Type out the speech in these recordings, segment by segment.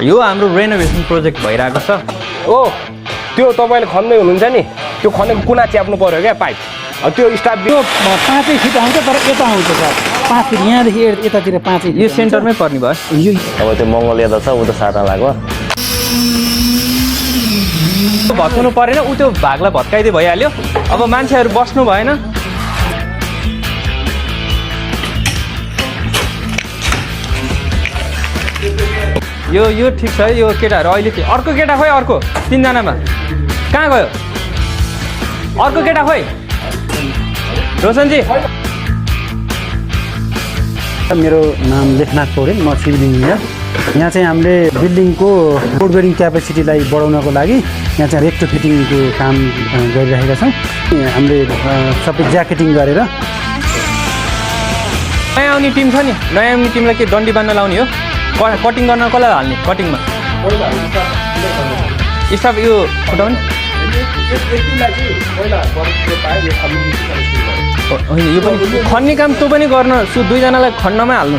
यो हाम्रो renovation project भइरहेको छ। ओ त्यो तपाईँले खन्दै हुनुहुन्छ नि त्यो खनेको कुना च्याप्नु पर्यो क्या पाइप त्यो स्टाफ त्यो 5 फिट आउँछ तर यता आउँछ सर 5 फिट यहाँदेखि यतातिर 5 यो सेन्टरमै पर्ने भयो। यो अब त्यो मङ्गोलिया त छ उ त साता लाग्यो भत्काउनु परेन उ त्यो भागलाई भत्काइदिए भइहाल्यो। अब मान्छेहरू बस्नु भएन। यो ठिक छ यो केटाहरू अहिले अर्को केटा खोइ अर्को 3 जनामा कहाँ गयो अर्को केटा खोइ रोशनजी। मेरो नाम लेखनाथ पौडेल म सिभिल इन्जिनियर। यहाँ चाहिँ हामीले बिल्डिङको लोड बेरिङ क्यापेसिटीलाई बढाउनको लागि यहाँ चाहिँ रेक्टो फिटिङको काम गरिरहेका छौँ। हामीले सबै ज्याकेटिङ गरेर नयाँ आउने टिम छ नि नयाँ आउने टिमलाई के डन्डी बाँध्न लाउने हो कटिङ गर्न कसलाई हाल्ने कटिङमा स्टाफ यो फुटाउने होइन यो पनि खन्ने काम तँ पनि गर्न 2 जनालाई खन्नमा हाल्नु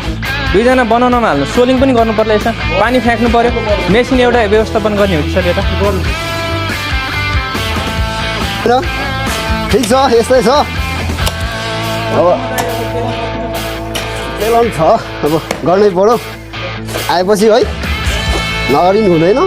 2 जना बनाउनमा हाल्नु सोलिङ पनि गर्नु पर्ला यसमा पानी फ्याँक्नु पर्यो मेसिन एउटा व्यवस्थापन गर्ने हो कि सर यता ठिक छ यस्तै छ अब पेलन छ अब गर्नै पर्यो आएपछि है नगरिनु हुँदैन